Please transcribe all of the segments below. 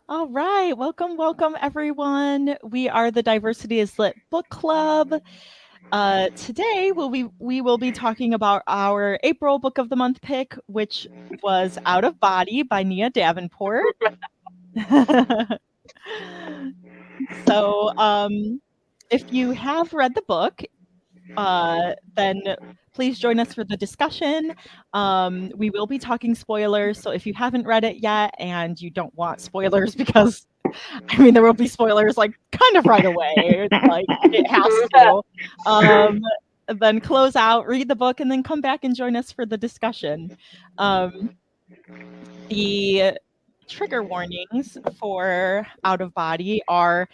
All right. Welcome, everyone. We are the Diversity is Lit Book Club. Today, we will be talking about our April Book of the Month pick, which was Out of Body by Nia Davenport. So, if you have read the book, then please join us for the discussion. We will be talking spoilers, so if you haven't read it yet and you don't want spoilers, because I mean there will be spoilers like kind of right away, like it has to. Then close out, read the book, and then come back and join us for the discussion. The trigger warnings for Out of Body are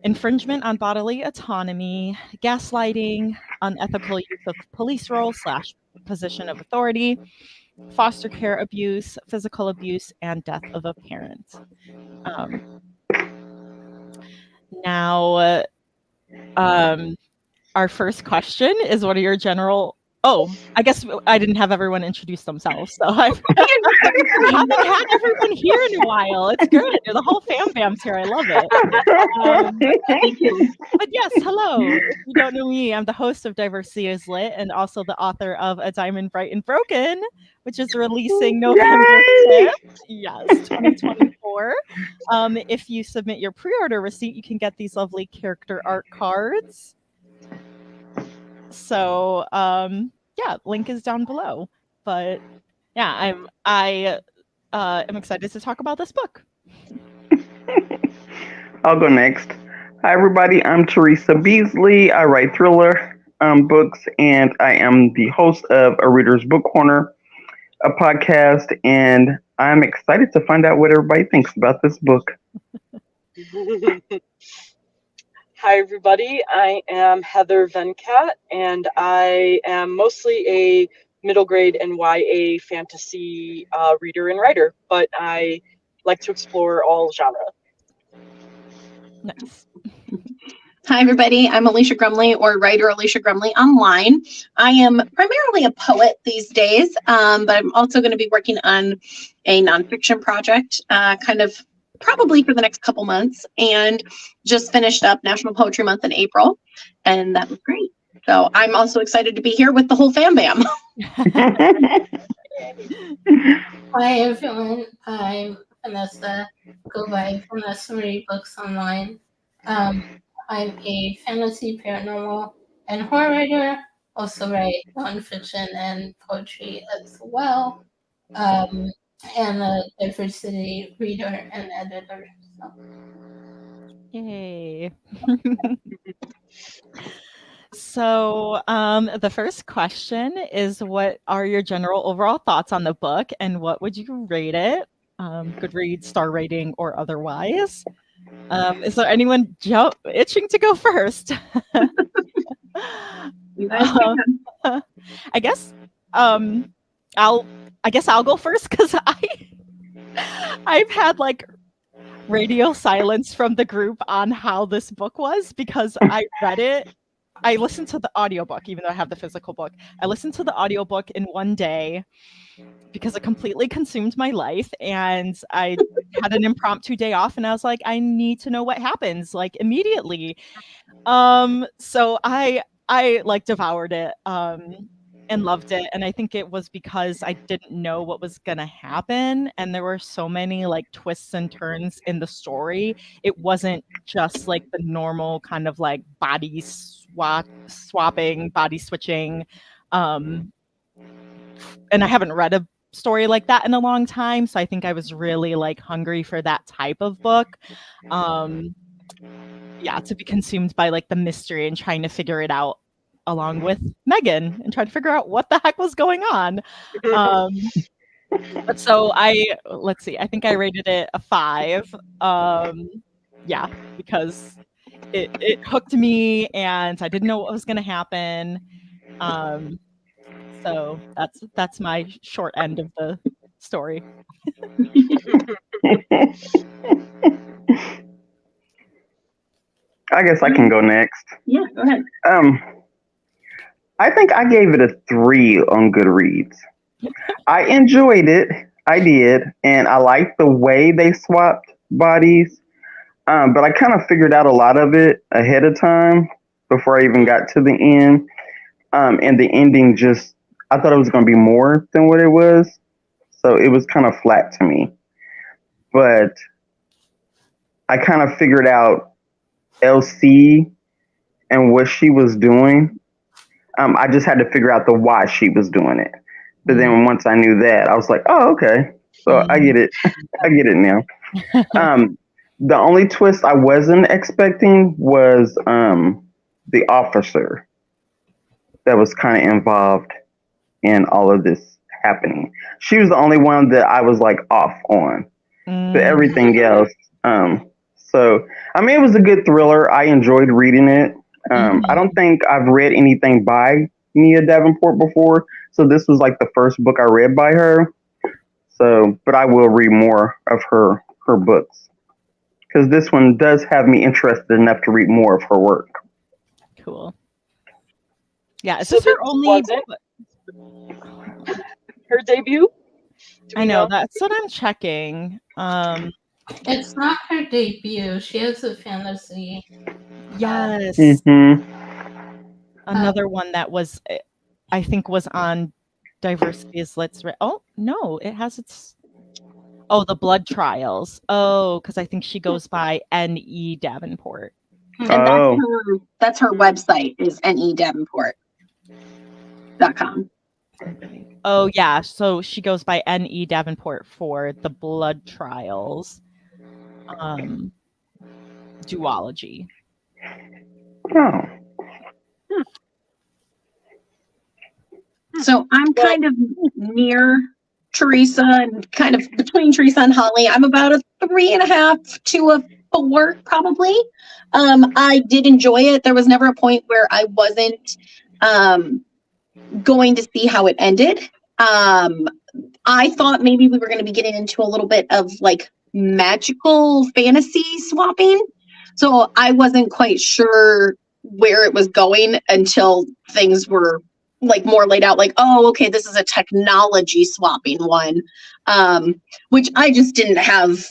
infringement on bodily autonomy, gaslighting, unethical use of police role / position of authority, foster care abuse, physical abuse, and death of a parent. Now, our first question is, what are your general... Oh, I guess I didn't have everyone introduce themselves, so I haven't had everyone here in a while. It's good. The whole fam bam's here. I love it. But yes, hello. If you don't know me, I'm the host of Diversity is Lit and also the author of A Diamond Bright and Broken, which is releasing November 5th. Yes, 2024. If you submit your pre-order receipt, you can get these lovely character art cards. So, yeah, link is down below. But yeah, I am excited to talk about this book. I'll go next. Hi, everybody. I'm Teresa Beasley. I write thriller books, and I am the host of A Reader's Book Corner, a podcast, and I'm excited to find out what everybody thinks about this book. Hi, everybody. I am Heather Venkat, and I am mostly a middle grade and YA fantasy reader and writer, but I like to explore all genre. Nice. Hi, everybody. I'm Alicia Grumley, or writer Alicia Grumley online. I am primarily a poet these days, but I'm also going to be working on a nonfiction project, kind of probably for the next couple months, and just finished up National Poetry Month in April, and that was great. So I'm also excited to be here with the whole fam bam. Hi, everyone. I'm Vanessa, go by Vanessa Read Books Online. I'm a fantasy, paranormal, and horror writer. Also write nonfiction and poetry as well. And a diversity reader and editor. So. Yay. So the first question is, what are your general overall thoughts on the book, and what would you rate it? Goodreads, star rating, or otherwise? Is there anyone itching to go first? I guess I'll go first, because I've had like radio silence from the group on how this book was, because I read it. I listened to the audiobook, even though I have the physical book. I listened to the audiobook in one day because it completely consumed my life, and I had an impromptu day off, and I was like, I need to know what happens, like, immediately. So I like devoured it and loved it, and I think it was because I didn't know what was gonna happen, and there were so many like twists and turns in the story. It wasn't just like the normal kind of like body swapping, body switching, and I haven't read a story like that in a long time, so I think I was really like hungry for that type of book. Yeah, to be consumed by like the mystery and trying to figure it out along with Megan and try to figure out what the heck was going on. But so let's see, I think I rated it a 5. Yeah, because it hooked me and I didn't know what was going to happen. So that's my short end of the story. I guess I can go next. Yeah, go ahead. I think I gave it a 3 on Goodreads. I enjoyed it. I did. And I liked the way they swapped bodies. But I kind of figured out a lot of it ahead of time before I even got to the end. And the ending just, I thought it was going to be more than what it was. So it was kind of flat to me. But I kind of figured out LC and what she was doing. I just had to figure out the why she was doing it. But then once I knew that, I was like, oh, okay. So I get it. I get it now. The only twist I wasn't expecting was the officer that was kind of involved in all of this happening. She was the only one that I was like off on. But everything else. So, I mean, it was a good thriller. I enjoyed reading it. I don't think I've read anything by Nia Davenport before. So this was like the first book I read by her. So, but I will read more of her books. Because this one does have me interested enough to read more of her work. Cool. Yeah, is this her only her debut? I know, that's what I'm checking. It's not her debut. She has a fantasy. Yes. Another one that was, I think, was on Diversity is Let's Read. Oh, no, it has its... Oh, the Blood Trials. Oh, because I think she goes by N.E. Davenport. And that's her website is nedavenport.com. Oh, yeah. So she goes by N.E. Davenport for the Blood Trials duology. Oh. So I'm kind of near Teresa and kind of between Teresa and Holly. I'm about a 3.5 to a 4 probably. I did enjoy it. There was never a point where I wasn't going to see how it ended. I thought maybe we were going to be getting into a little bit of like magical fantasy swapping. So I wasn't quite sure where it was going until things were like more laid out, like, oh, okay, this is a technology swapping one, which I just didn't have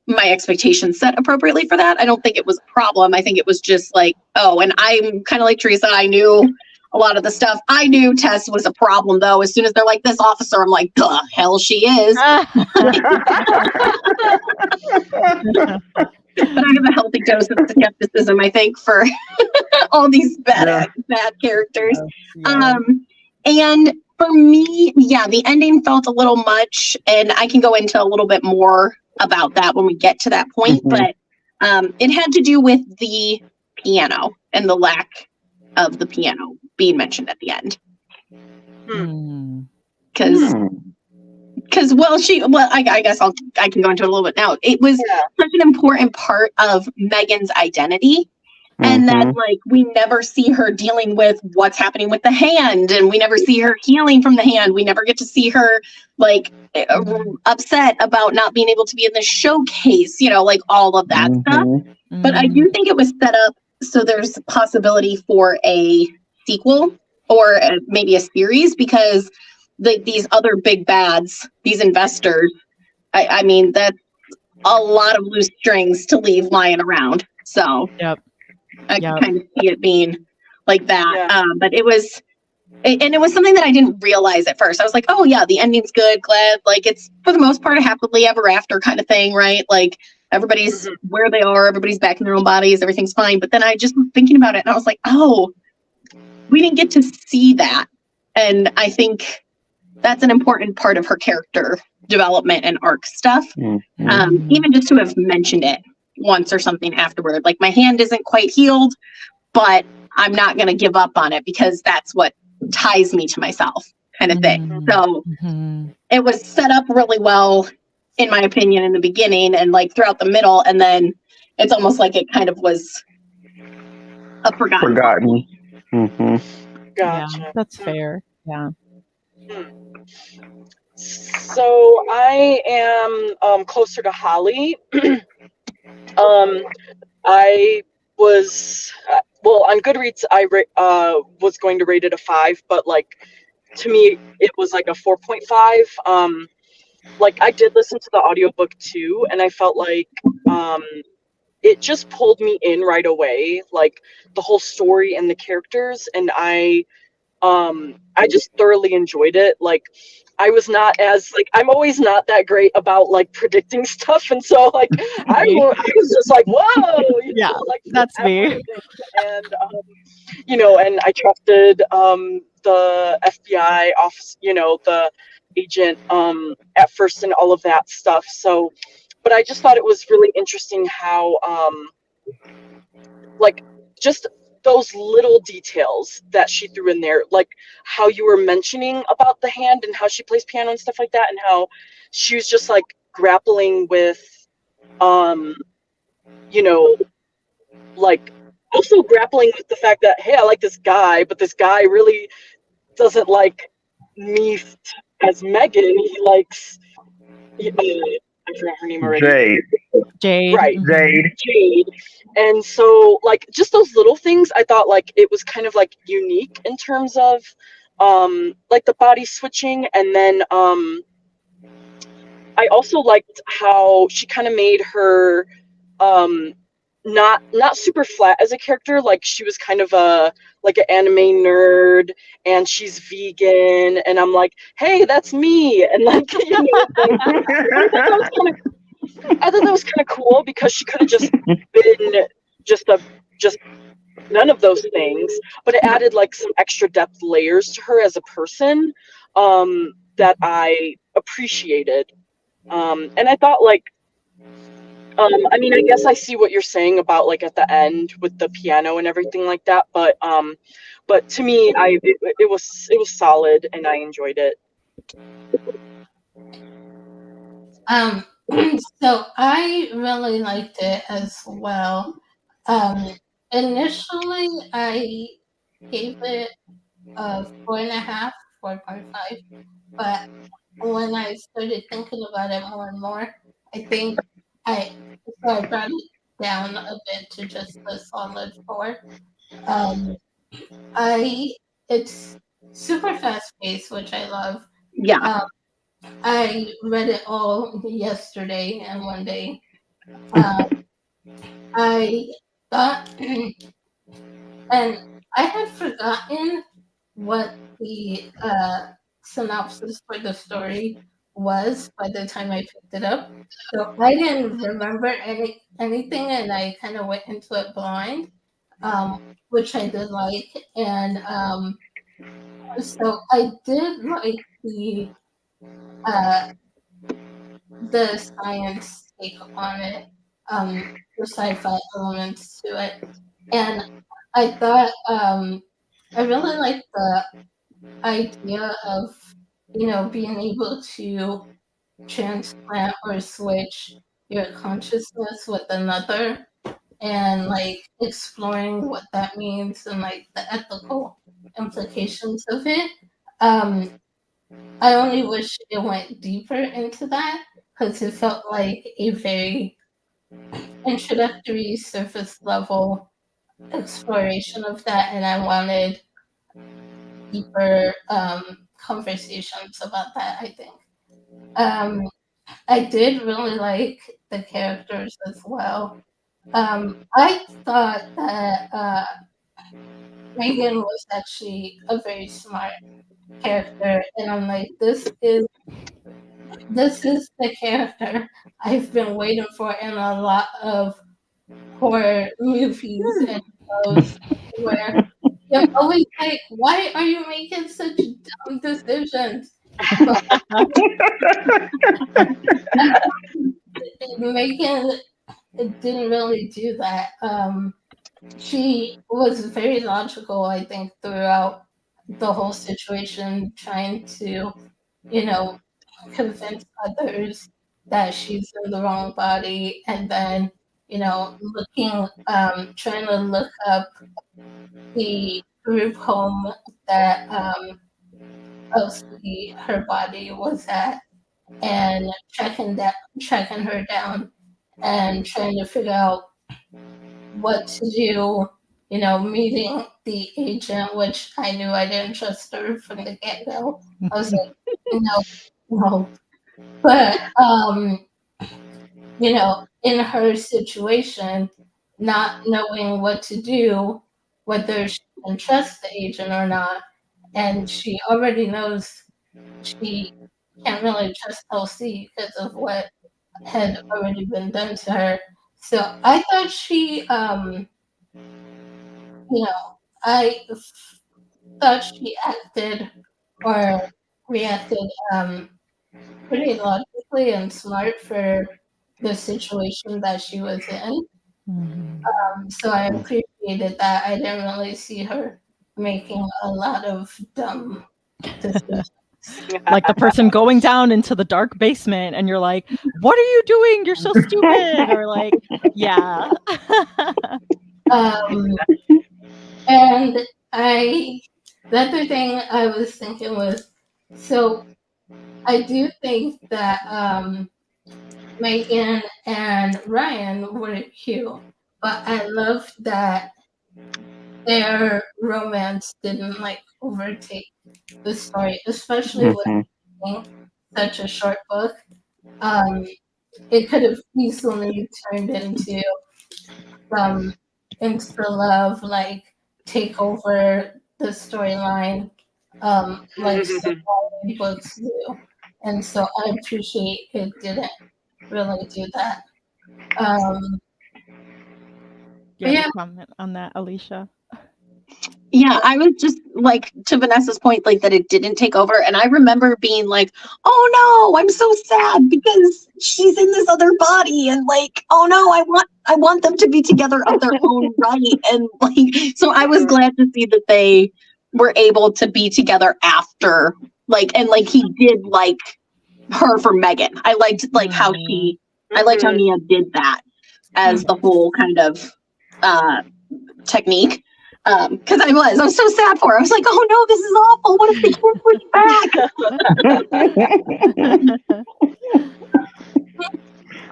my expectations set appropriately for that. I don't think it was a problem. I think it was just like, oh, and I'm kind of like Teresa. I knew a lot of the stuff. I knew Tess was a problem, though. As soon as they're like, this officer, I'm like, the hell she is. But I have a healthy dose of skepticism, I think, for all these bad characters. And for me, the ending felt a little much, and I can go into a little bit more about that when we get to that point. But it had to do with the piano and the lack of the piano being mentioned at the end. Because I guess I can go into it a little bit now. It was such an important part of Megan's identity. And that, like, we never see her dealing with what's happening with the hand, and we never see her healing from the hand. We never get to see her, like, upset about not being able to be in the showcase, you know, like all of that stuff. But I do think it was set up so there's a possibility for a sequel or maybe a series, because these other big bads, these investors, I mean, that's a lot of loose strings to leave lying around. So I can kind of see it being like that. But it was something that I didn't realize at first. I was like, oh yeah, the ending's good, glad, like it's for the most part a happily ever after kind of thing, right? Like everybody's where they are, everybody's back in their own bodies, everything's fine. But then I just was thinking about it and I was like, oh, we didn't get to see that. And I think that's an important part of her character development and arc stuff. Even just to have mentioned it once or something afterward, like my hand isn't quite healed, but I'm not going to give up on it because that's what ties me to myself, kind of thing. So it was set up really well, in my opinion, in the beginning and like throughout the middle, and then it's almost like it kind of was a forgotten. Gotcha. Yeah, that's fair. Yeah. So I am closer to Holly. I was on Goodreads. I was going to rate it a 5, but like to me it was like a 4.5. Like I did listen to the audiobook too, and I felt like it just pulled me in right away, like the whole story and the characters, and I just thoroughly enjoyed it. Like, I was not as like I'm always not that great about like predicting stuff, and so like I was just like, whoa, Yeah, like that's me. everything. And and I trusted the FBI office, the agent at first, and all of that stuff. So, but I just thought it was really interesting how like just those little details that she threw in there, like how you were mentioning about the hand and how she plays piano and stuff like that, and how she was just like grappling with you know like also grappling with the fact that, hey, I like this guy, but this guy really doesn't like me as Megan. He likes I forgot her name already. Jade. Jade. Right. Jade. Jade. And so like just those little things, I thought like it was kind of like unique in terms of like the body switching. And then I also liked how she kind of made her not super flat as a character. Like she was kind of a like an anime nerd, and she's vegan, and I'm like, hey, that's me. And like I thought that was kind of cool, because she could have just been just none of those things, but it added like some extra depth layers to her as a person that I appreciated. And I thought like I mean, I guess I see what you're saying about like at the end with the piano and everything like that, but to me, it was solid, and I enjoyed it. So I really liked it as well. Initially, I gave it a 4.5, 4.5, but when I started thinking about it more and more, I think I brought it down a bit to just a solid 4. It's super fast paced, which I love. Yeah. I read it all yesterday and one day. I thought, and I had forgotten what the synopsis for the story was by the time I picked it up. So I didn't remember anything, and I kind of went into it blind, which I did like. And so I did like the science take on it, the sci-fi elements to it. And I thought I really liked the idea of, being able to transplant or switch your consciousness with another, and like exploring what that means and like the ethical implications of it. I only wish it went deeper into that, because it felt like a very introductory surface level exploration of that, and I wanted deeper conversations about that, I think. I did really like the characters as well. I thought that Megan was actually a very smart character, and I'm like, this is the character I've been waiting for in a lot of horror movies and shows, where you're always like, why are you making such dumb decisions? But Megan didn't really do that. She was very logical, I think, throughout the whole situation, trying to, convince others that she's in the wrong body, and then, trying to look up the group home that her body was at, and tracking her down, and trying to figure out what to do, meeting the agent, which I knew I didn't trust her from the get-go. I was like, no. But, in her situation, not knowing what to do, whether she can trust the agent or not. And she already knows she can't really trust LC because of what had already been done to her. So I thought she, I thought she acted or reacted pretty logically and smart for the situation that she was in. So I appreciated that. I didn't really see her making a lot of dumb decisions. Like the person going down into the dark basement and you're like, what are you doing? You're so stupid. Or like, yeah. And the other thing I was thinking was, so I do think that Megan and Ryan were cute, but I love that their romance didn't like overtake the story, especially with being such a short book. It could have easily turned into some insta love, like take over the storyline, like some books do. And so I appreciate it didn't really do that. Yeah, comment on that, Alicia. Yeah, I was just like, to Vanessa's point, like that it didn't take over. And I remember being like, oh no, I'm so sad because she's in this other body. And like, oh no, I want them to be together of their own right. And like, so I was glad to see that they were able to be together after, like, and like he did like her for Megan. I liked like how I liked how Nia did that as the whole kind of technique. Because I was so sad for her. I was like, oh no, this is awful. What if they can't bring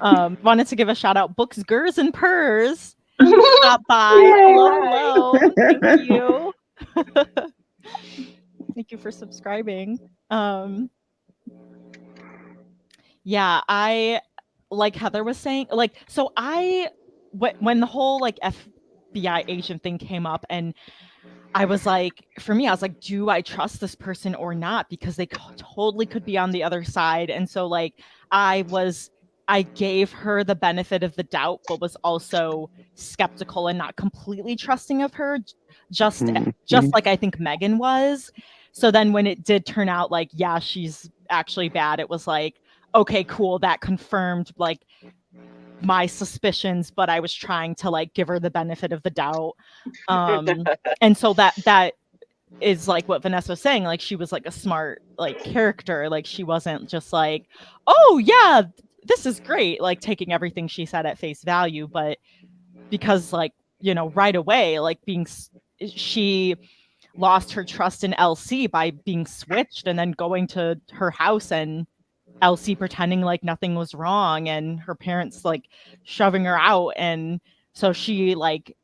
back? Wanted to give a shout out, Books, Gers, and Purrs. Stop by. Hello. Thank you. Thank you for subscribing. Yeah, I, like Heather was saying, like, so when the whole like FBI agent thing came up, and I was like, for me, I was like, do I trust this person or not? Because they totally could be on the other side. And so like, I gave her the benefit of the doubt, but was also skeptical and not completely trusting of her, just like I think Megan was. So then when it did turn out like, yeah, she's actually bad, it was like, okay, cool. That confirmed like my suspicions, but I was trying to like give her the benefit of the doubt. And so that is like what Vanessa was saying, like she was like a smart like character, like she wasn't just like, oh yeah, this is great, like taking everything she said at face value, but because like, you know, right away, like she lost her trust in LC by being switched and then going to her house and Elsie pretending like nothing was wrong and her parents like shoving her out. And so she like,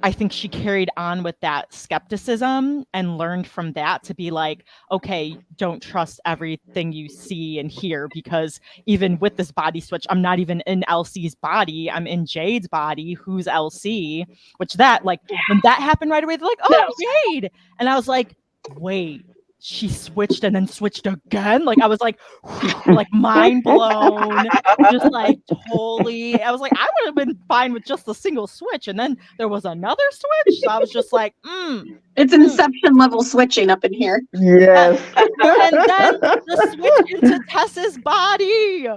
I think she carried on with that skepticism and learned from that to be like, okay, don't trust everything you see and hear, because even with this body switch, I'm not even in Elsie's body. I'm in Jade's body. Who's Elsie? Which that like, when that happened right away, they're like, oh, Jade. And I was like, wait, she switched and then switched again. Like I was like mind blown, just like totally. I was like, I would have been fine with just a single switch, and then there was another switch. So I was just like, it's Inception level switching up in here. Yes. And then the switch into Tess's body.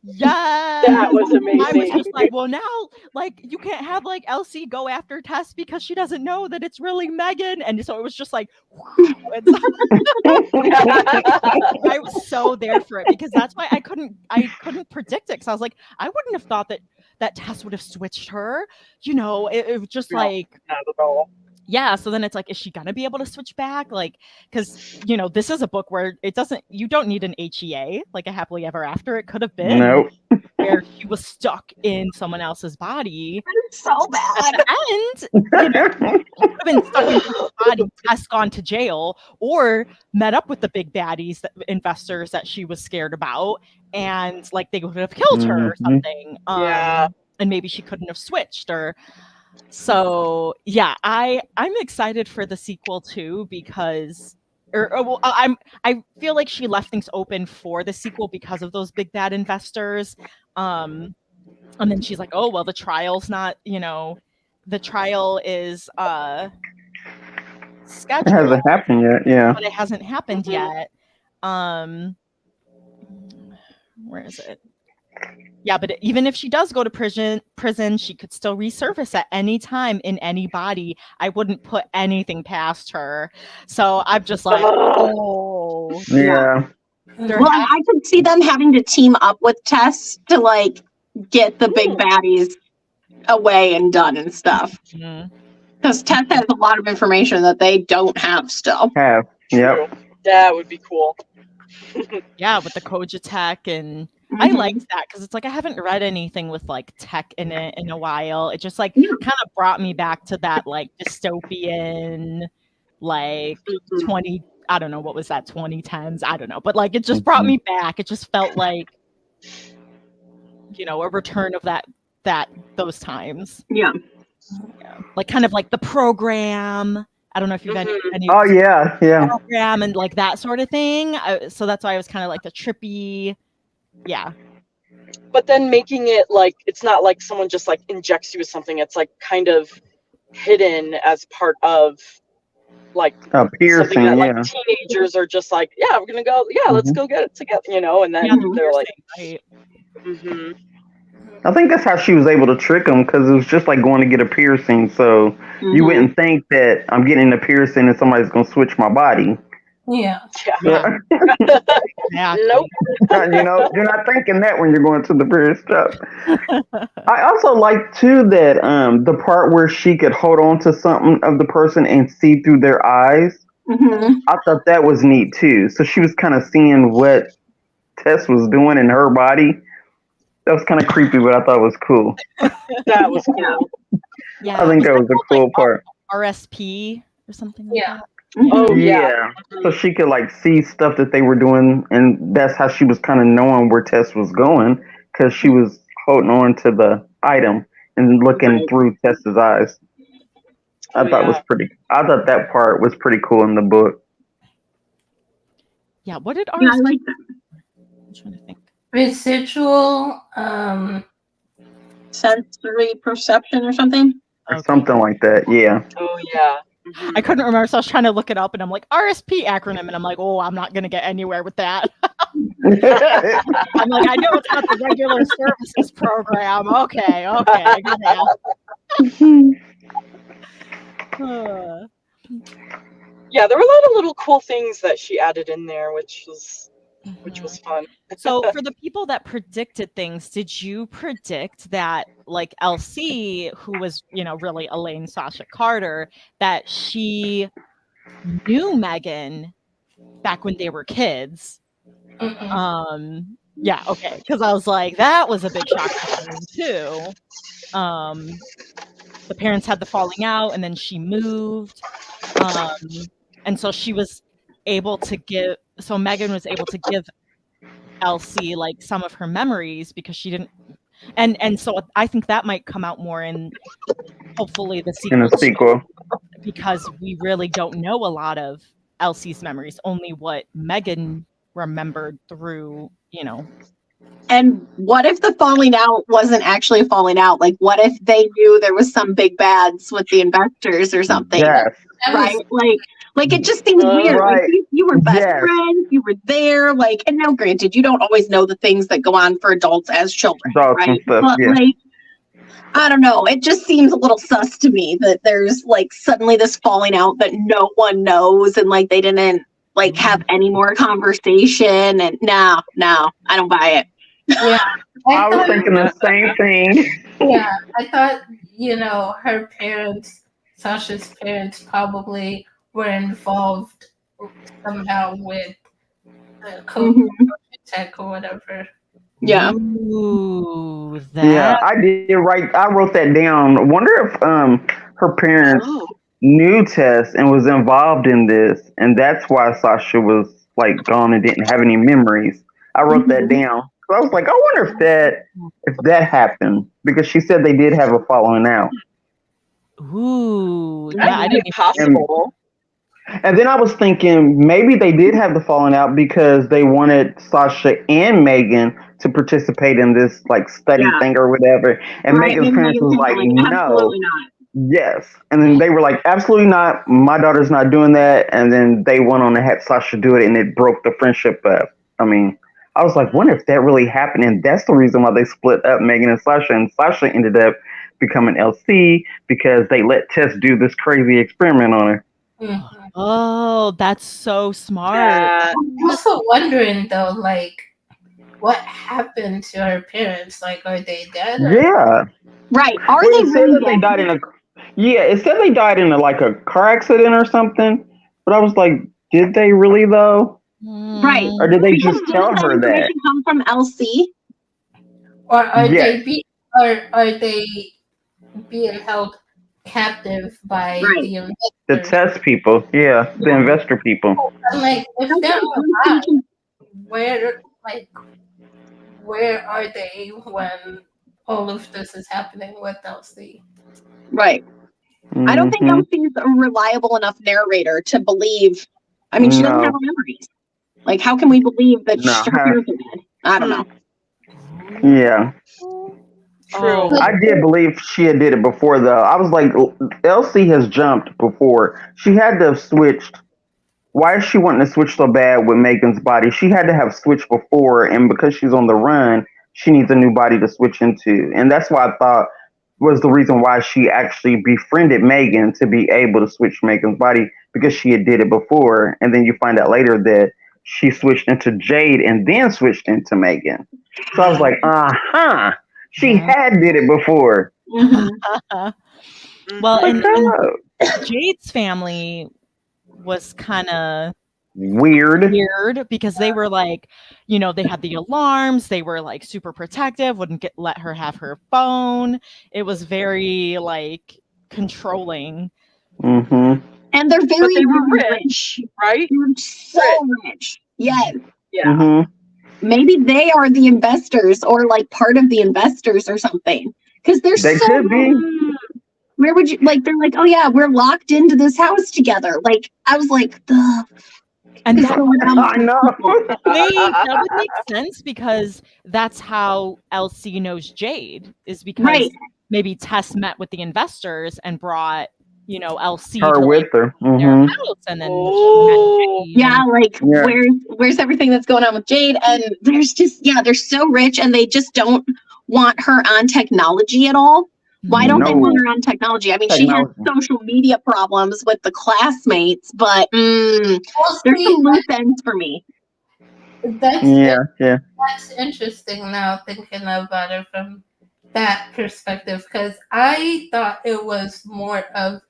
Yes, that was amazing. I was just like, well, now, like, you can't have like Elsie go after Tess because she doesn't know that it's really Megan, and so it was just like, I was so there for it, because that's why I couldn't predict it, because I was like, I wouldn't have thought that Tess would have switched her, you know. It was just like, not at all. Yeah, so then it's like, is she gonna be able to switch back? Like, because you know, this is a book where you don't need an HEA, like a happily ever after. It could have been where she was stuck in someone else's body. So bad. At the end, you know, she could have been stuck in her body, Tess gone to jail, or met up with the big baddies, investors that she was scared about, and like they would have killed her or something. Yeah. and maybe she couldn't have switched or. So yeah, I'm excited for the sequel too because, well, I feel like she left things open for the sequel because of those big bad investors, and then she's like, oh well, the trial's not, the trial is scheduled. It hasn't happened yet. Yeah, but it hasn't happened yet. Where is it? Yeah, but even if she does go to prison, she could still resurface at any time in any body. I wouldn't put anything past her. So I'm just like, oh. yeah. Well, I could see them having to team up with Tess to like get the big baddies away and done and stuff. Because Tess has a lot of information that they don't have still. Yep. That would be cool. Yeah, with the Kojitech and I liked that because it's like I haven't read anything with like tech in it in a while. It just like kind of brought me back to that like dystopian, like 20. I don't know what was that 2010s. I don't know, but like it just brought me back. It just felt like a return of those times. Yeah. Like kind of like The Program. I don't know if you've any. Oh yeah. Program and like that sort of thing. So that's why I was kind of like the trippy. Yeah. But then making it like it's not like someone just like injects you with something. It's like kind of hidden as part of like piercing. Something that like teenagers are just like, yeah, we're gonna go. Yeah, let's go get it together. And then they're like, I think that's how she was able to trick them because it was just like going to get a piercing. So you wouldn't think that I'm getting a piercing and somebody's gonna switch my body. Yeah. Yeah. Nope. You're not thinking that when you're going to the period stuff. I also like too that the part where she could hold on to something of the person and see through their eyes. I thought that was neat too. So she was kind of seeing what Tess was doing in her body. That was kind of creepy, but I thought it was cool. That was cool. Yeah. I think that was a cool part. RSP or something like that. Oh yeah. So she could like see stuff that they were doing, and that's how she was kind of knowing where Tess was going because she was holding on to the item and looking through Tess's eyes. I thought that part was pretty cool in the book. Yeah. What did RSP? Yeah, I like that. I'm trying to think. Residual sensory perception or something. Or something like that. Yeah. Oh yeah. I couldn't remember, so I was trying to look it up, and I'm like, RSP acronym, and I'm like, oh, I'm not going to get anywhere with that. I'm like, I know it's not the regular services program. Okay, I got it. Yeah, there were a lot of little cool things that she added in there, which was fun. So for the people that predicted things, did you predict that like LC, who was, really Elaine Sasha Carter, that she knew Megan back when they were kids? Yeah, okay. Because I was like, that was a big shock to me too. The parents had the falling out and then she moved. And so she was able to Megan was able to give Elsie like some of her memories because she didn't, and so I think that might come out more in hopefully the sequel. Because we really don't know a lot of Elsie's memories, only what Megan remembered through, And what if the falling out wasn't actually a falling out? Like, what if they knew there was some big bads with the investors or something? Yes. Right? Like it just seems weird. Right. Like you were best friends, you were there. Like, and now granted, you don't always know the things that go on for adults as children, right? And stuff, but like, I don't know. It just seems a little sus to me that there's like suddenly this falling out that no one knows, and like they didn't like have any more conversation. And no, I don't buy it. Yeah. I was thinking the same thing. Yeah, I thought, her parents, Sasha's parents, probably were involved somehow with COVID tech or whatever. Yeah. Ooh, Yeah, I did I wrote that down. I wonder if her parents knew Tess and was involved in this, and that's why Sasha was like gone and didn't have any memories. I wrote that down. I was like, I wonder if that happened, because she said they did have a falling out. Ooh, yeah, I I think didn't it's possible. And then I was thinking maybe they did have the falling out because they wanted Sasha and Megan to participate in this like study Yeah. thing or whatever. And Right, Megan's and parents Megan's was like, like, no, absolutely not. yes. And then they were like, absolutely not. My daughter's not doing that. And then they went on and had Sasha do it, and it broke the friendship up. I mean, I was like, wonder if that really happened. And that's the reason why they split up, Megan and Sasha. And Sasha ended up becoming LC because they let Tess do this crazy experiment on her. Mhm. Oh, that's so smart. I'm also wondering though, like, what happened to her parents? Like, are they dead? Or... Yeah. Right. Are Well, they it said really that they dead? died in a. Yeah, it said they died in like a car accident or something. But I was like, did they really though? Right. Or did they Because just tell didn't that her that? information come from LC? Or are Yes. are they being held captive by Right. the The investors? test people. Yeah, the investor people. I'm like, if they're alive, where are they when all of this is happening with LC? Right. I don't think Mhm. LC is a reliable enough narrator to believe. I mean, she doesn't have No. memories. Like, how can we believe that No. her parents are dead? I don't know. Yeah. True. Oh, I did believe she had did it before though. I was like, LC has jumped before. She had to have switched. Why is she wanting to switch so bad with Megan's body? She had to have switched before, and because she's on the run, she needs a new body to switch into. And that's why I thought was the reason why she actually befriended Megan, to be able to switch Megan's body, because she had did it before. And then you find out later that she switched into Jade and then switched into Megan. So I was like, she had did it before. Mhm. well, and Oh, Jade's family was kind of weird. weird because they were like, you know, they had the alarms, they were like super protective, wouldn't let her have her phone. It was very like controlling. Mm-hmm. And they're But very they were rich. rich, right? They're so rich. Yes. Yeah. Mm-hmm. Maybe they are the investors, or like part of the investors or something. Because they're They so could be. Where would you like? They're like, oh yeah, we're locked into this house together. Like, I was like, And is that, going on with I these know. people? that would make sense because that's how LC knows Jade, is because Right. maybe Tess met with the investors and brought, you know, LC Her to with like her. their Mm-hmm. house, and then Oh. she met Jade. Yeah, like Yeah. where's everything that's going on with Jade? And there's just they're so rich, and they just don't want her on technology at all. Why don't they No. want her on technology? I mean, she has social media problems with the classmates, but Well, there's see, some loose ends for me. That's interesting now, thinking about it from that perspective, because I thought it was more of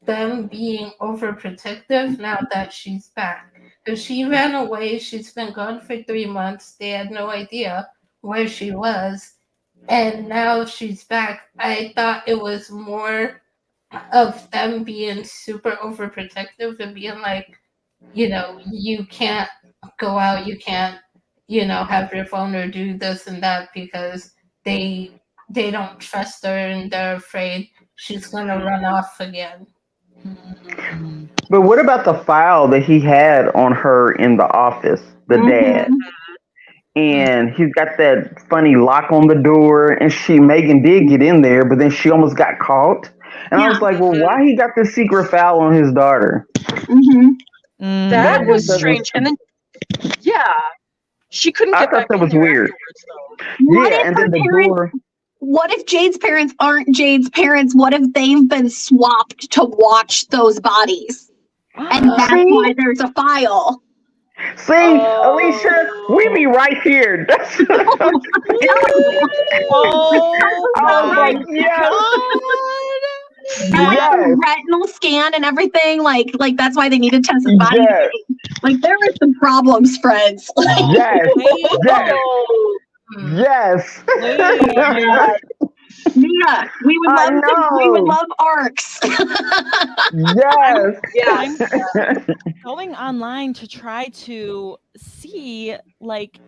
them being overprotective now that she's back. If she ran away, she's been gone for 3 months. They had no idea where she was. And now she's back. I thought it was more of them being super overprotective and being like, you know, you can't go out, you can't, you know, have your phone or do this and that, because they don't trust her and they're afraid she's gonna run off again. But what about the file that he had on her in the office, the dad? And he's got that funny lock on the door, and Megan did get in there, but then she almost got caught. And I was like, well, why he got this secret file on his daughter? That was strange. And then, she couldn't I get thought back that in was there weird. afterwards, though. And then the door. What if Jade's parents aren't Jade's parents? What if they've been swapped to watch those bodies? And that's why there's a file. See, Alicia, we be right here. That's what I was like, And like the retinal scan and everything, like that's why they needed Tessa's body. Yes. Like there are some problems, friends. Yes. Mia, we would love arcs. Yes. I'm going online to try to see, like,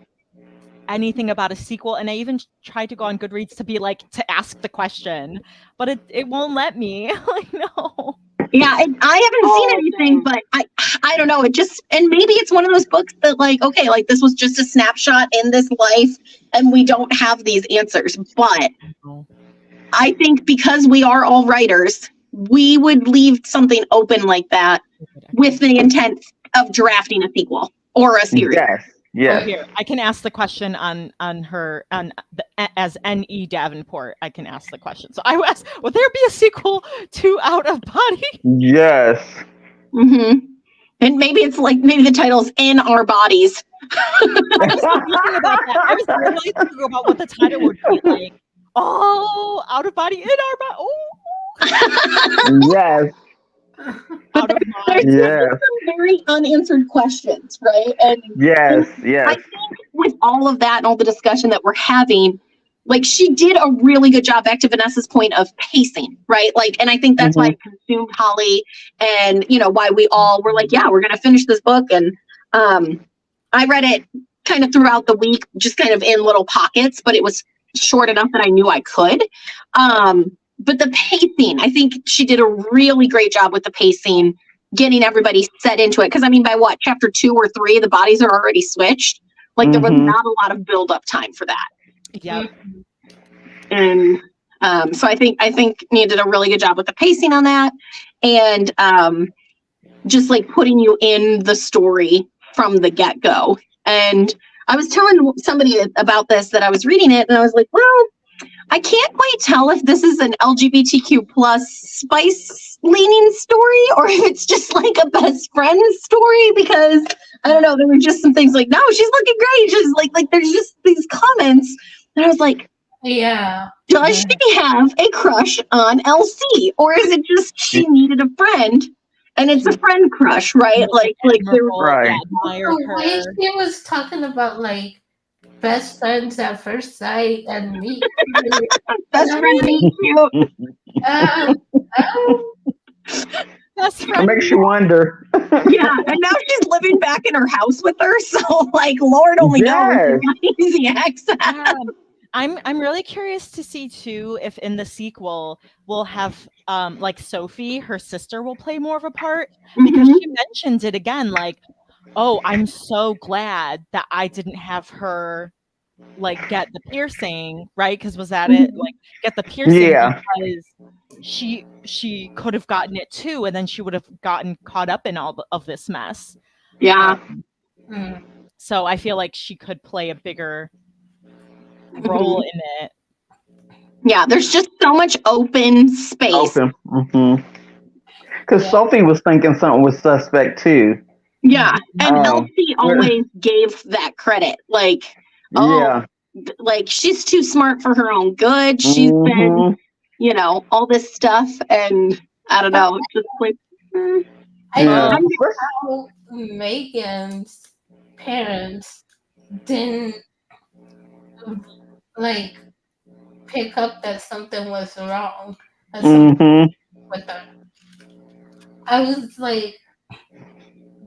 anything about a sequel, and I even tried to go on Goodreads to be like to ask the question, but it won't let me. Like, no. Yeah, I haven't seen anything, but I don't know. It just, and maybe it's one of those books that like, okay, like this was just a snapshot in this life and we don't have these answers. But I think because we are all writers, we would leave something open like that with the intent of drafting a sequel or a series. Yes. Yes. Oh, here, I can ask the question on her as Nia Davenport. I can ask the question. So I asked, would there be a sequel to Out of Body? Yes. Mm-hmm. And maybe it's like, maybe the title's In Our Bodies. I was thinking about that. I was really thinking about what the title would be like. Oh, Out of Body, In Our Body. Oh. Yes. Out of There's Body. Yes. some very unanswered questions, right? And Yes. I Yes. think with all of that and all the discussion that we're having, like she did a really good job, back to Vanessa's point, of pacing, right? Like, and I think that's why it consumed Holly, and you know why we all were like, yeah, we're gonna finish this book. And I read it kind of throughout the week, just kind of in little pockets, but it was short enough that I knew I could. But the pacing, I think she did a really great job with the pacing, getting everybody set into it. Because I mean, by what, chapter 2 or 3, the bodies are already switched. Like there was not a lot of build up time for that. Yeah. And so I think Nia did a really good job with the pacing on that, and just like putting you in the story from the get go. And I was telling somebody about this, that I was reading it, and I was like, well, I can't quite tell if this is an LGBTQ plus spice leaning story or if it's just like a best friend story, because I don't know, there were just some things like, no, she's looking great. Just like there's just these comments. And I was like, Yeah. does she have a crush on LC, or is it just she needed a friend and it's a friend crush, right? Like there was Right. The way she was talking about like best friends at first sight and meet. best friend meet cute. That's It right. makes you wonder. Yeah, and now she's living back in her house with her. So like, Lord only knows the accent. I'm really curious to see too if in the sequel we'll have like Sophie, her sister, will play more of a part, because she mentions it again, like, oh, I'm so glad that I didn't have her like get the piercing, right? Because was that it? Like get the piercing because she could have gotten it too, and then she would have gotten caught up in all of this mess. Yeah. So I feel like she could play a bigger role in it. Yeah, there's just so much open space. Because Sophie was thinking something was suspect too. Yeah, and Elsie always gave that credit. Like, like she's too smart for her own good. She's been, you know, all this stuff, and I don't know. It's just like, I don't know how Megan's parents didn't like pick up that something was wrong with her. I was like,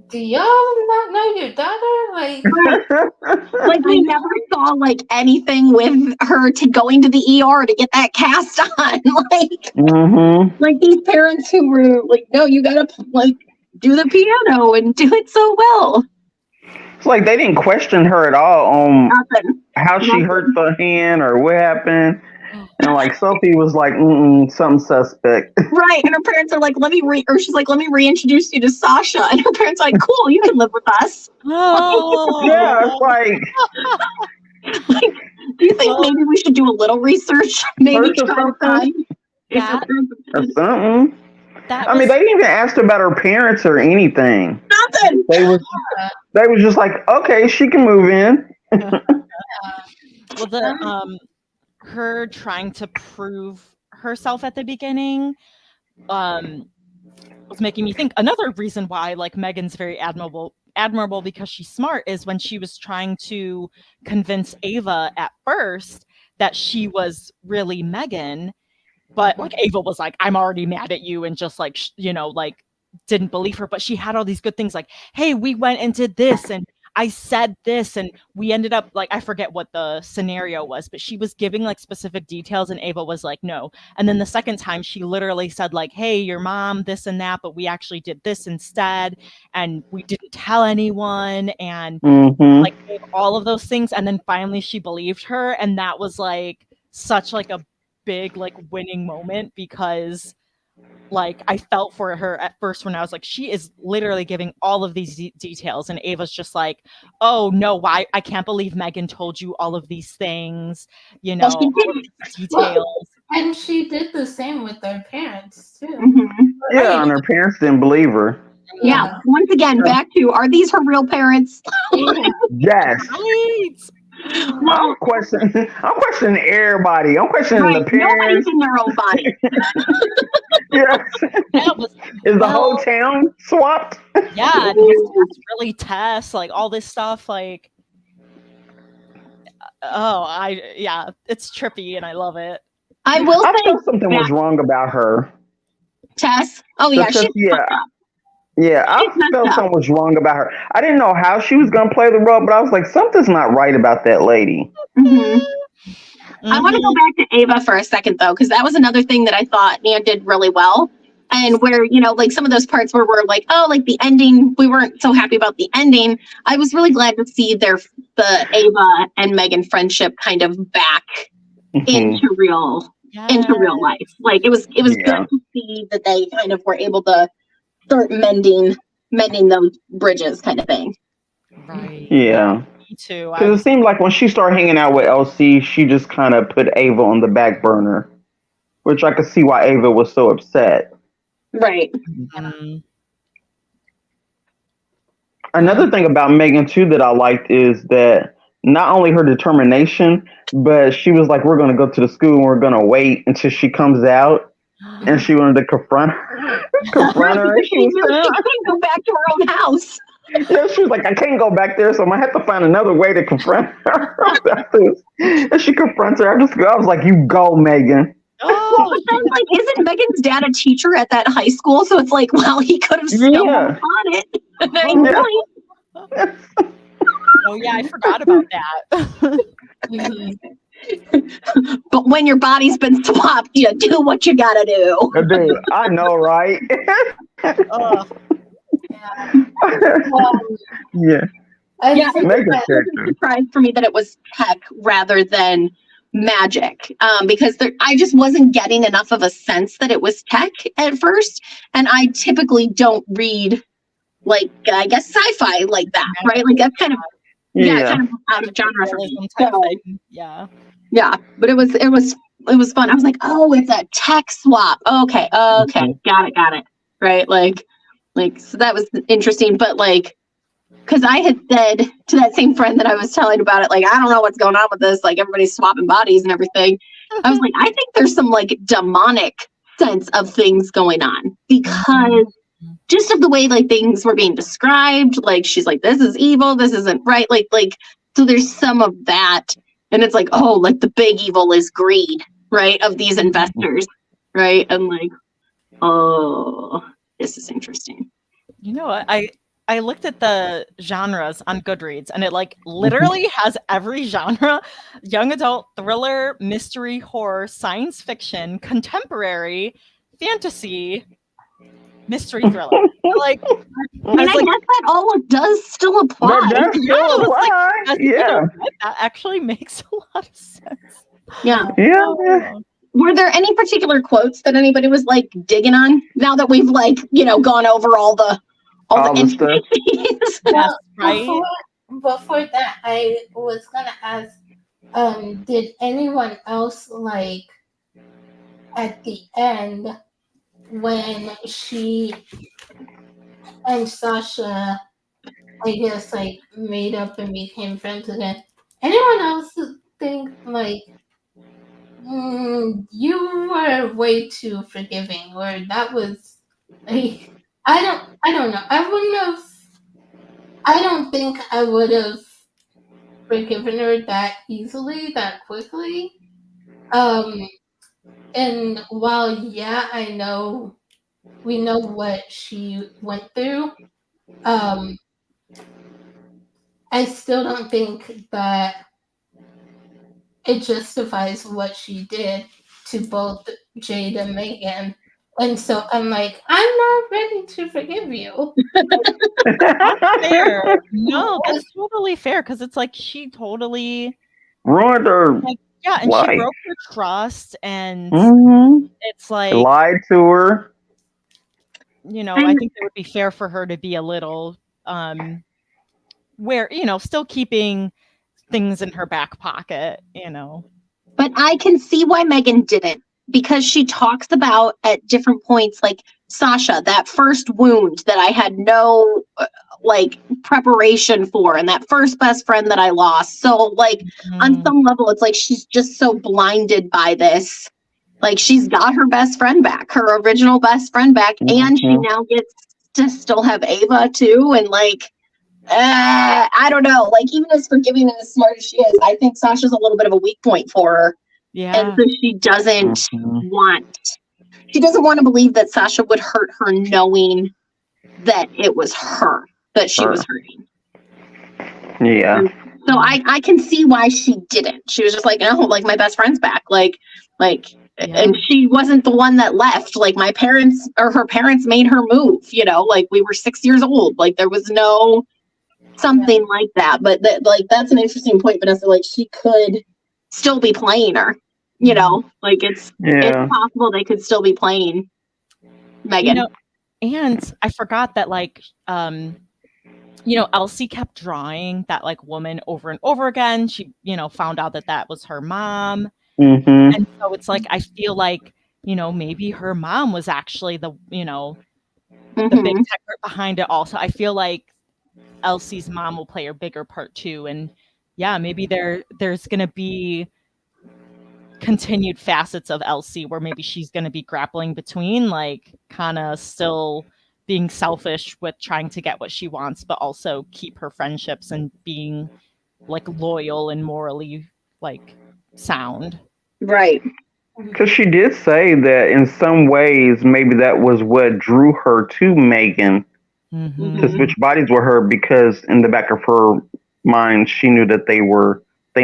do y'all not know your daughter? Like, like we never saw like anything with her to going to the ER to get that cast on. Like these parents who were like, no, you gotta like do the piano and do it so well. It's like they didn't question her at all on how she hurt the hand or what happened. And like Sophie was like, something suspect. Right. And her parents are like, she's like, let me reintroduce you to Sasha. And her parents are like, cool, you can live with us. Yeah, it's like, do you think maybe we should do a little research? Maybe try to find or something. I mean, they didn't even ask about her parents or anything. Nothing. They was just like, okay, she can move in. Well, the her trying to prove herself at the beginning was making me think another reason why like Megan's very admirable because she's smart is when she was trying to convince Ava at first that she was really Megan, but like Ava was like, I'm already mad at you, and just like, you know, like didn't believe her, but she had all these good things like, hey, we went and did this, and I said this and we ended up like, I forget what the scenario was, but she was giving like specific details and Ava was like, no. And then the second time she literally said like, hey, your mom, this and that, but we actually did this instead. And we didn't tell anyone. And like all of those things. And then finally she believed her. And that was like such like a big like winning moment because like I felt for her at first when I was like, she is literally giving all of these details, and Ava's just like, oh no, why? I can't believe Megan told you all of these things, you know, all of these details. And she did the same with their parents too. Yeah, and her parents didn't believe her. Yeah. Once again, back to, are these her real parents? Yes. Right. I'm questioning everybody. I'm questioning the parents. Nobody's in their own body. Is the whole town swapped? Yeah, it's really Tess, like all this stuff, like it's trippy and I love it. I will say felt something was wrong about her. Tess? Oh yeah, Yeah, I felt something was wrong about her. I didn't know how she was going to play the role, but I was like, something's not right about that lady. I want to go back to Ava for a second, though, because that was another thing that I thought Nia did really well. And where, you know, like some of those parts where we're like, oh, like the ending, we weren't so happy about the ending. I was really glad to see the Ava and Megan friendship kind of back into real life. Like it was good to see that they kind of were able to start mending those bridges, kind of thing. Right. Yeah. Me too. Because it seemed like when she started hanging out with LC, she just kind of put Ava on the back burner, which I could see why Ava was so upset. Right. Another thing about Megan too that I liked is that not only her determination, but she was like, we're going to go to the school and we're going to wait until she comes out. And she wanted to confront her. She couldn't go back to her own house. Yeah, she was like, I can't go back there, so I'm going to have to find another way to confront her. And she confronts her after school. I was like, you go, Megan. But then, like, isn't Megan's dad a teacher at that high school? So it's like, well, he could have stumbled upon it. Oh yeah, I forgot about that. But when your body's been swapped, you do what you gotta do. Dude, I know, right? It was a surprise for me that it was tech rather than magic, because I just wasn't getting enough of a sense that it was tech at first, and I typically don't read, like, I guess sci-fi like that, right? Like that's kind of kind of out of genre for me. So, but it was fun. I was like, oh, it's a tech swap. Okay, got it. Right, like so that was interesting. But like, because I had said to that same friend that I was telling about it, like, I don't know what's going on with this. Like everybody's swapping bodies and everything. I was like, I think there's some like demonic sense of things going on because just of the way like things were being described, like she's like, this is evil, this isn't right, like so there's some of that, and it's like, oh, like the big evil is greed, right, of these investors, right? And like, oh, this is interesting. You know what, I looked at the genres on Goodreads and it like literally has every genre: young adult, thriller, mystery, horror, science fiction, contemporary, fantasy, mystery, thriller. Like, I guess that all does still apply. That actually makes a lot of sense. Yeah. Were there any particular quotes that anybody was like digging on now that we've like, gone over all the stuff? Yes, right. Before that, I was gonna ask, did anyone else like at the end when she and Sasha, I guess, like made up and became friends again? Anyone else think like you were way too forgiving, or that was like, I don't know. I don't think I would have forgiven her that easily, that quickly. And while I know we know what she went through, and I still don't think that it justifies what she did to both Jade and Megan. And so I'm like, I'm not ready to forgive you. Fair. No, that's totally fair because it's like she totally Ruined her like yeah, and life. she broke her trust, and Mhm. it's like Lied to her. you know, I think it would be fair for her to be a little where, you know, still keeping things in her back pocket, you know. But I can see why Megan didn't, because she talks about at different points, like Sasha, that first wound that I had no like preparation for, and that first best friend that I lost. So like on some level, it's like she's just so blinded by this. Like she's got her best friend back, her original best friend back, and she now gets to still have Ava too. And like, I don't know. Like even as forgiving and as smart as she is, I think Sasha's a little bit of a weak point for her. Yeah. And so she doesn't want to believe that Sasha would hurt her knowing that it was her that she was hurting. Yeah. And so I can see why she didn't. She was just like, oh, like my best friend's back. Like, and she wasn't the one that left. Like my parents or her parents made her move, you know, like we were 6 years old. Like there was no something like that. But that's an interesting point, Vanessa. Like she could still be playing her, you know, like it's possible they could still be playing Megan. You know, and I forgot that like you know, Elsie kept drawing that like woman over and over again. She, you know, found out that that was her mom. And so it's like, I feel like, you know, maybe her mom was actually the, you know, the big tech behind it also. I feel like Elsie's mom will play a bigger part too. And yeah, maybe there's going to be continued facets of Elsie where maybe she's going to be grappling between like kind of still being selfish with trying to get what she wants, but also keep her friendships and being like loyal and morally like sound. Right. Because she did say that in some ways, maybe that was what drew her to Megan to switch bodies with her, because in the back of her mind, she knew that they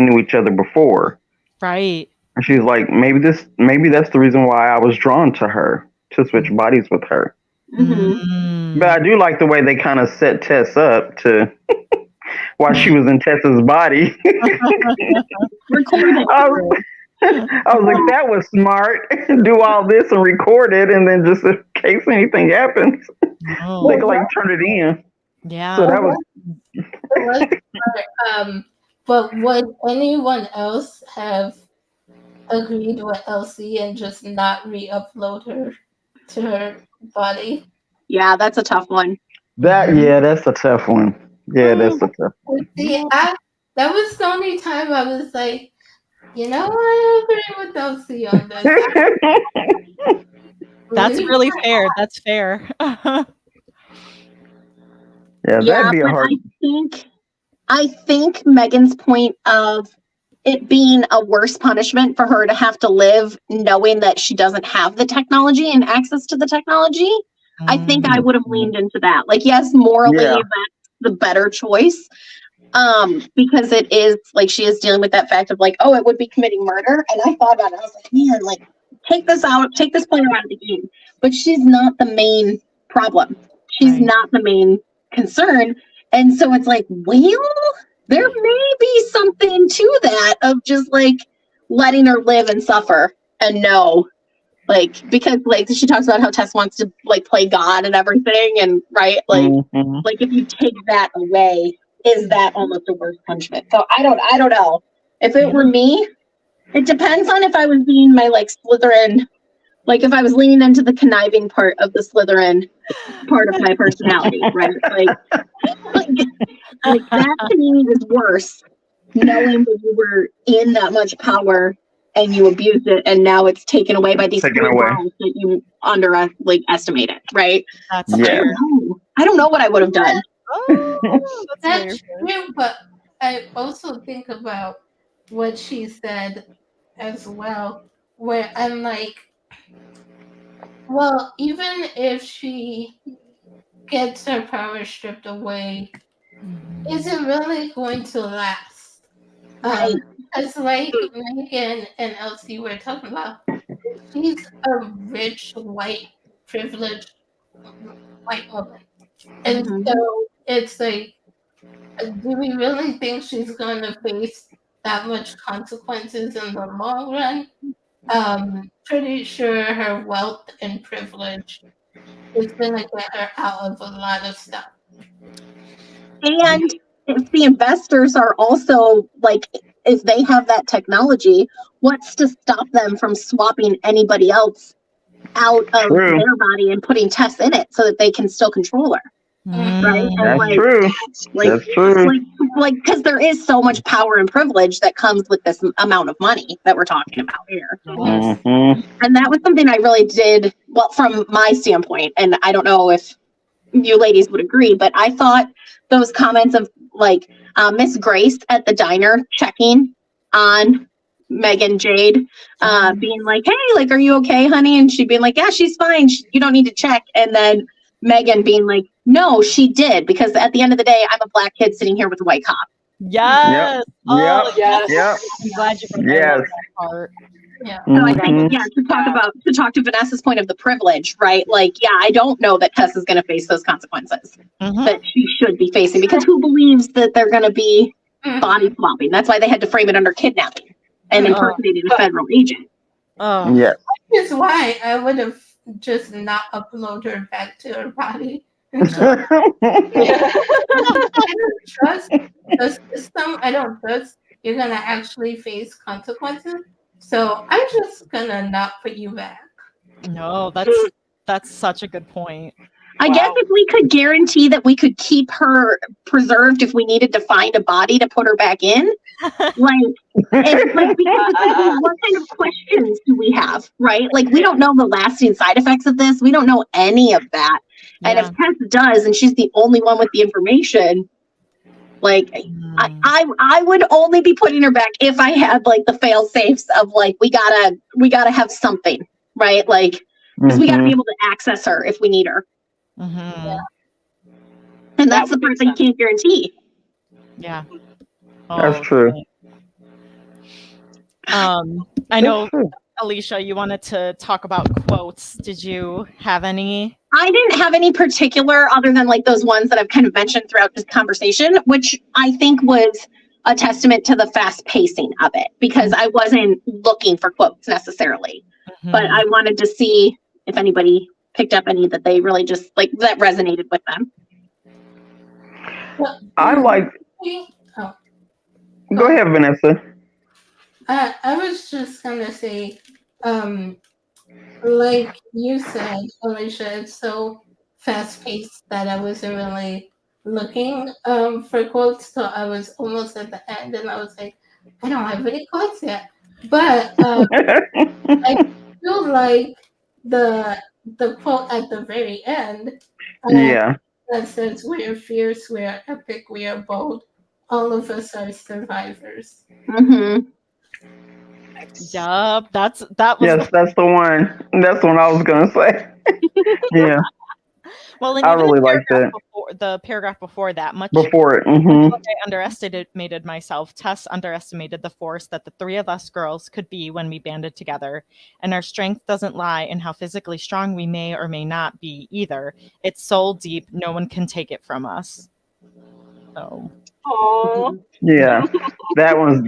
knew each other before. Right. And she's like, maybe that's the reason why I was drawn to her, to switch bodies with her. But I do like the way they kind of set Tess up to while she was in Tessa's body. I was like, that was smart. Do all this and record it, and then just in case anything happens, they can like turn it in. Yeah. So that was. But would anyone else have agreed with Elsie and just not re-upload her to her body? Yeah, that's a tough one. That's a tough one. Yeah, that's a tough one. See, that was the only time I was like, you know, I agree with Elsie on this. That's really fair. That's fair. That'd be a hard. I think Megan's point of it being a worse punishment for her to have to live knowing that she doesn't have the technology and access to the technology. I think I would have leaned into that. Like, yes, morally, that's the better choice. Because it is like she is dealing with that fact of like, oh, it would be committing murder. And I thought about it. I was like, man, like take this player out of the game. But she's not the main problem. She's not the main concern. And so it's like, well, there may be something to that of just like letting her live and suffer and know. Like, because like she talks about how Tess wants to like play God and everything, and like if you take that away, is that almost a worse punishment? So I don't know. If it were me, it depends on if I was being my like Slytherin, like if I was leaning into the conniving part of the Slytherin part of my personality, right? Like that to me is worse, knowing that you were in that much power and you abused it, and now it's taken away by these three girls that you estimated, right? That's I don't know what I would have done. Oh, that's true, but I also think about what she said as well, where I'm like, well, even if she gets her power stripped away is it really going to last? Right. Because like Megan and Elsie were talking about, she's a rich, white, privileged white woman. And Mhm. so it's like, do we really think she's going to face that much consequences in the long run? Pretty sure her wealth and privilege is going to get her out of a lot of stuff. And if the investors are also like, if they have that technology, what's to stop them from swapping anybody else out of True. their body and putting tests in it so that they can still control her? Right? And That's like, true. like, That's true. like, because there is so much power and privilege that comes with this amount of money that we're talking about here. Mhm. And that was something I really did, well, from my standpoint, and I don't know if you ladies would agree, but I thought those comments of like Miss Grace at the diner checking on Megan Jade, being like, hey, like, are you okay, honey? And she'd be like, yeah, she's fine. You don't need to check. And then Megan being like, no, she did, because at the end of the day, I'm a black kid sitting here with a white cop. Yes. Oh, Yep. Yes. Yep. I'm glad you brought Yes. that part. Yeah. So I Mhm. think, yeah, to talk to Vanessa's point of the privilege, right? Like, yeah, I don't know that Tess is going to face those consequences that she should be facing, because who believes that they're going to be body swapping? That's why they had to frame it under kidnapping and impersonating a federal agent. Oh, Yes. That's why I would have just not upload her back to her body. I don't trust the system. I don't trust you're gonna actually face consequences. So I'm just gonna not put you back. no, that's such a good point. I guess if we could guarantee that we could keep her preserved if we needed to find a body to put her back in, like, and like, because it's like, what kind of questions do we have, right? Like, we don't know the lasting side effects of this. We don't know any of that. And if Tess does, and she's the only one with the information, like, I would only be putting her back if I had like the fail safes of like, we gotta have something, right? Like, because we gotta be able to access her if we need her. Yeah. And that's the part that you can't guarantee. Yeah. That's true. I know, Alicia, you wanted to talk about quotes. Did you have any? I didn't have any particular other than like those ones that I've kind of mentioned throughout this conversation, which I think was a testament to the fast pacing of it, because I wasn't looking for quotes necessarily, but I wanted to see if anybody picked up any that they really just like that resonated with them. I like. Oh. Go ahead, Vanessa. I was just gonna say, like you said, Alicia, it's so fast paced that I wasn't really looking for quotes till I was almost at the end, and I was like, I don't have any quotes yet. But I feel like the quote at the very end, Yeah. that says, "We're fierce, we are epic, we are bold. All of us are survivors." Yup, that was. Yes, that's the one. That's the one I was gonna say. Yeah. Well, and I even really liked it. the paragraph before that, much Before it. like I underestimated myself, Tess underestimated the force that the three of us girls could be when we banded together. And our strength doesn't lie in how physically strong we may or may not be either. It's soul deep. No one can take it from us. So. Aww. Yeah, that was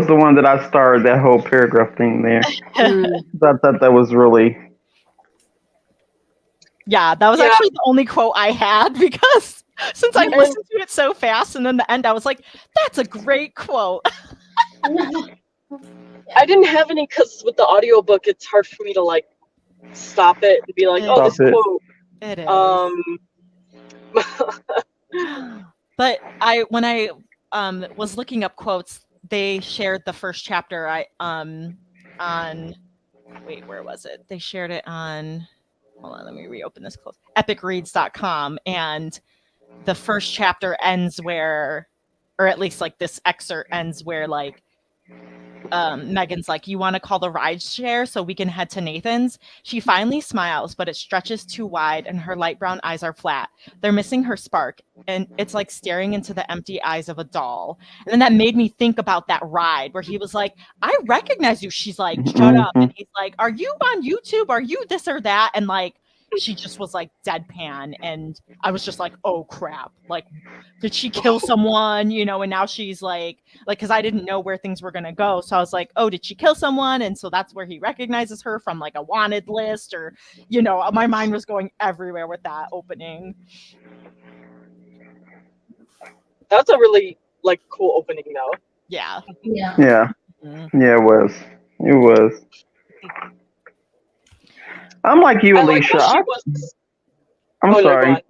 the one that I started that whole paragraph thing there. I thought that was really. Yeah, that was actually the only quote I had, because since I listened to it so fast, and then the end, I was like, "That's a great quote." I didn't have any because with the audiobook, it's hard for me to like stop it and be like, "Oh, this quote." It is. But when I was looking up quotes, they shared the first chapter. On wait, where was it? They shared it on. Hold on, let me reopen this close. epicreads.com, and the first chapter ends where, or at least like this excerpt ends where like Megan's like, you want to call the ride share so we can head to Nathan's? She finally smiles, but it stretches too wide and her light brown eyes are flat. They're missing her spark, and it's like staring into the empty eyes of a doll. And then that made me think about that ride where he was like, I recognize you. She's like, shut up. And he's like, are you on YouTube? Are you this or that? And like, she just was like deadpan, and I was just like, oh crap, like did she kill someone, you know? And now she's like because I didn't know where things were gonna go, so I was like, oh, did she kill someone? And so that's where he recognizes her from, like a wanted list, or you know, my mind was going everywhere with that opening. That's a really like cool opening though. Yeah. Mm-hmm. It was. I'm like you, Alicia. I'm sorry.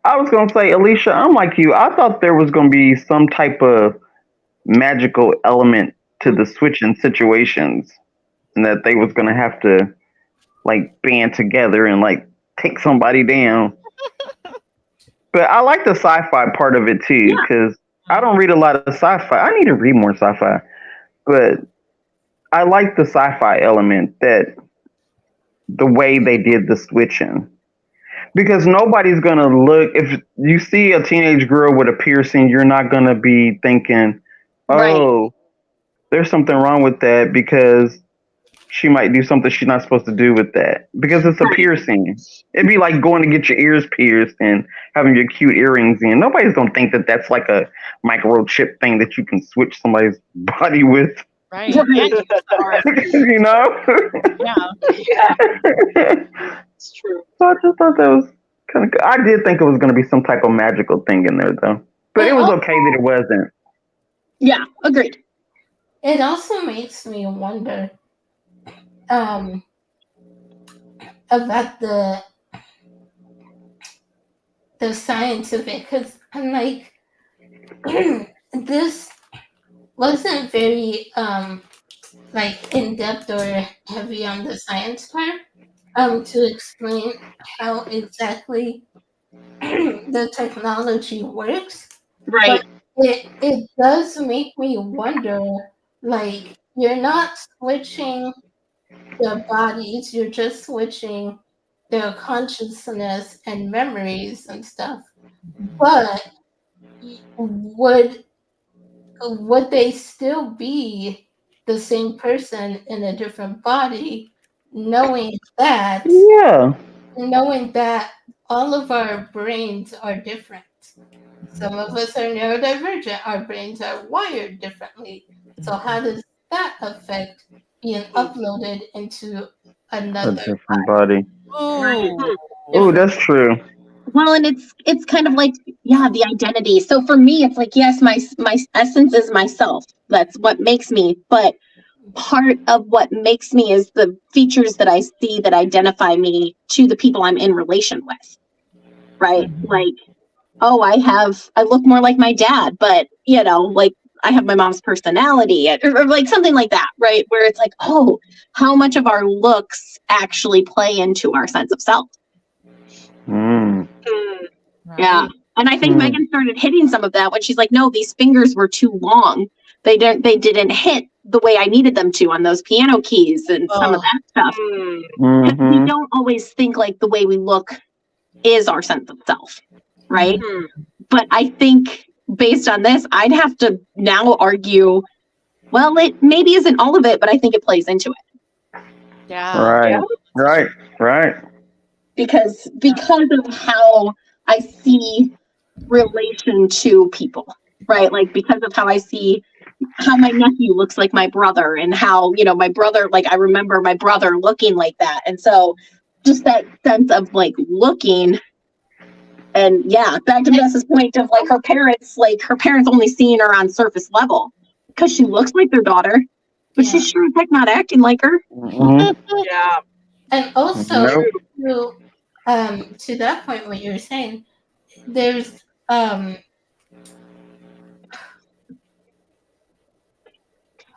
I was going to say, Alicia, I'm like you. I thought there was going to be some type of magical element to the switching situations, and that they was going to have to like band together and like take somebody down. But I like the sci-fi part of it too, because I don't read a lot of sci-fi. I need to read more sci-fi, but I like the sci-fi element, that the way they did the switching, because nobody's gonna look, if you see a teenage girl with a piercing, you're not gonna be thinking, oh, there's something wrong with that, because she might do something she's not supposed to do with that, because it's a piercing. It'd be like going to get your ears pierced and having your cute earrings in. Nobody's gonna think that that's like a microchip thing that you can switch somebody's body with. Right. You know? Yeah. It's true. So I just thought that was kind of good. I did think it was going to be some type of magical thing in there, though. But it was okay that it wasn't. Yeah, agreed. It also makes me wonder about the scientific, because I'm like, this wasn't very like in depth or heavy on the science part to explain how exactly the technology works. Right. But it does make me wonder, like, you're not switching their bodies, you're just switching their consciousness and memories and stuff. But would they still be the same person in a different body, knowing that all of our brains are different? Some of us are neurodivergent, our brains are wired differently. So how does that affect being uploaded into another different body? Oh, that's true. Well, and it's kind of like, the identity. So for me, it's like, yes, my essence is myself. That's what makes me. But part of what makes me is the features that I see that identify me to the people I'm in relation with. Right? Like, oh, I look more like my dad, but like I have my mom's personality, or like something like that, right? Where it's like, oh, how much of our looks actually play into our sense of self? Yeah. And I think Megan started hitting some of that when she's like, no, these fingers were too long. They didn't hit the way I needed them to on those piano keys and some of that stuff. We don't always think like the way we look is our sense of self, right? But I think based on this, I'd have to now argue, well, it maybe isn't all of it, but I think it plays into it. Yeah. Right. Because of how I see relation to people, right? Like because of how I see how my nephew looks like my brother, and how, my brother, like I remember my brother looking like that. And so just that sense of like looking, and back to Jess's point of like her parents only seeing her on surface level because she looks like their daughter, but she's sure as heck not acting like her. Yeah. And also to that point, what you were saying, there's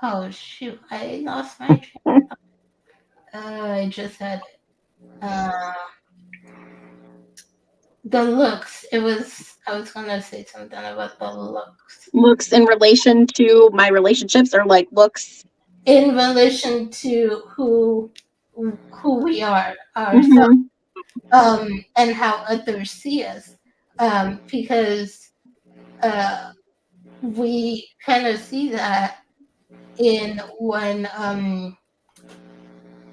oh shoot, I lost my train. I just had the looks. I was gonna say something about the looks. Looks in relation to my relationships, or like looks in relation to who we are ourselves, and how others see us, because we kind of see that in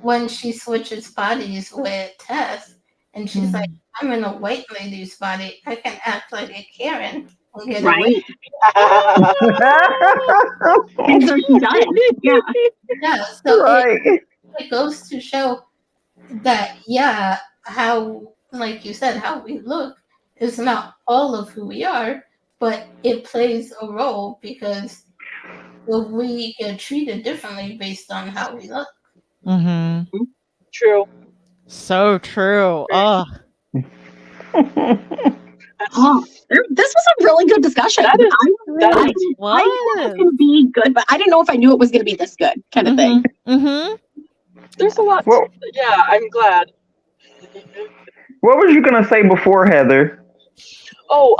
when she switches bodies with Tess, and she's like, I'm in a white lady's body. I can act like a Karen and get away. And so she does. Yeah. Yeah. So Right. it goes to show that, yeah, how, like you said, how we look is not all of who we are, but it plays a role because we get treated differently based on how we look. True. So true. Oh, Oh, this was a really good discussion. That is- I thought it was going to be good, but I didn't know if I knew it was going to be this good, kind of thing. There's a lot. Well- Yeah, I'm glad. What was you gonna say before, Heather? Oh,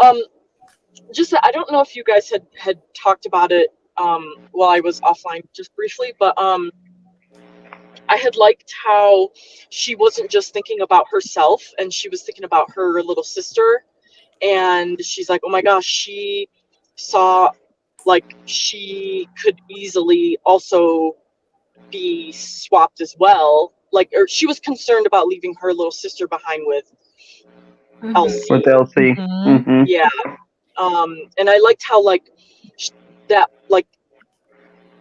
just I don't know if you guys had talked about it while I was offline just briefly, but I had liked how she wasn't just thinking about herself and she was thinking about her little sister, and she's like, oh my gosh, she saw like she could easily also be swapped as well, like, or she was concerned about leaving her little sister behind with Elsie. With Elsie. Yeah. And I liked how like that, like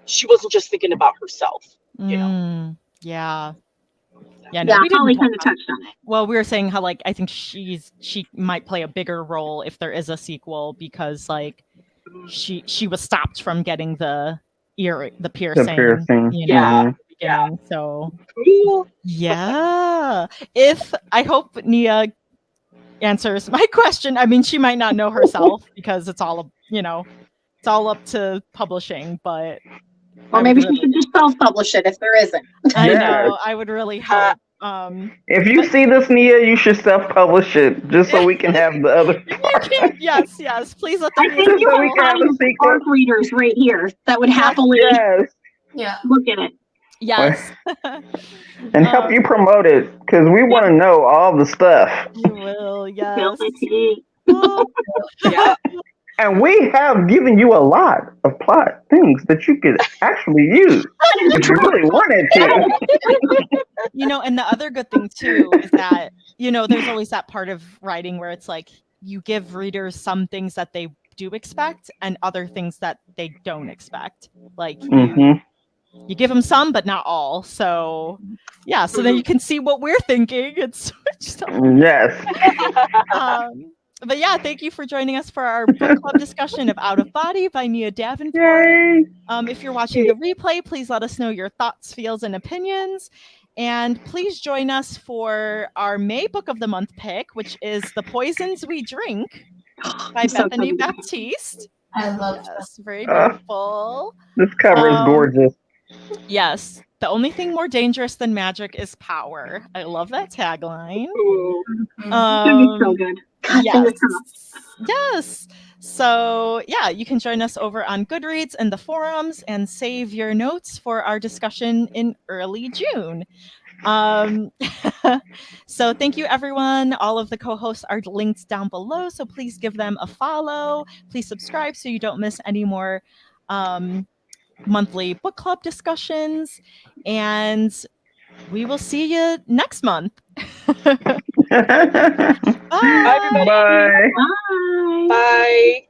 she wasn't just thinking about herself, you know. Yeah. Yeah, No, we didn't Holly talk kind of about- touched on it. Well, we were saying how like I think she might play a bigger role if there is a sequel, because like she was stopped from getting the piercing. You know, Yeah. at the beginning. So Cool. yeah. If I hope Nia answers my question. I mean, she might not know herself because it's all it's all up to publishing, but Or maybe she should just self-publish it if there isn't. I Yes. know. I would really hope. If you see this, Nia, you should self-publish it just so we can have the other. Yes. Please let I them be think you So we can have a have sequel. ARC readers right here that would happily Yes, Yeah. look at it. Yes. and help you promote it because we want to know all the stuff. You will, yes. Spill the tea. Oh, Yeah. And we have given you a lot of plot things that you could actually use if you really wanted to. and the other good thing too is that, there's always that part of writing where it's like you give readers some things that they do expect and other things that they don't expect. Like you give them some, but not all. So yeah, so then you can see what we're thinking. It's just Yes. But yeah, thank you for joining us for our book club discussion of Out of Body by Nia Davenport. Yay. If you're watching the replay, please let us know your thoughts, feels, and opinions. And please join us for our May Book of the Month pick, which is The Poisons We Drink by So Bethany good. Baptiste. I love that. Yes, very beautiful. This cover is gorgeous. Yes. The only thing more dangerous than magic is power. I love that tagline. Ooh. It's gonna be so good. God, Yes. fingers crossed. Yes. So yeah, you can join us over on Goodreads and the forums and save your notes for our discussion in early June. So thank you, everyone. All of the co-hosts are linked down below, so please give them a follow. Please subscribe so you don't miss any more monthly book club discussions. And we will see you next month. Bye. Bye, everybody. Bye. Bye. Bye.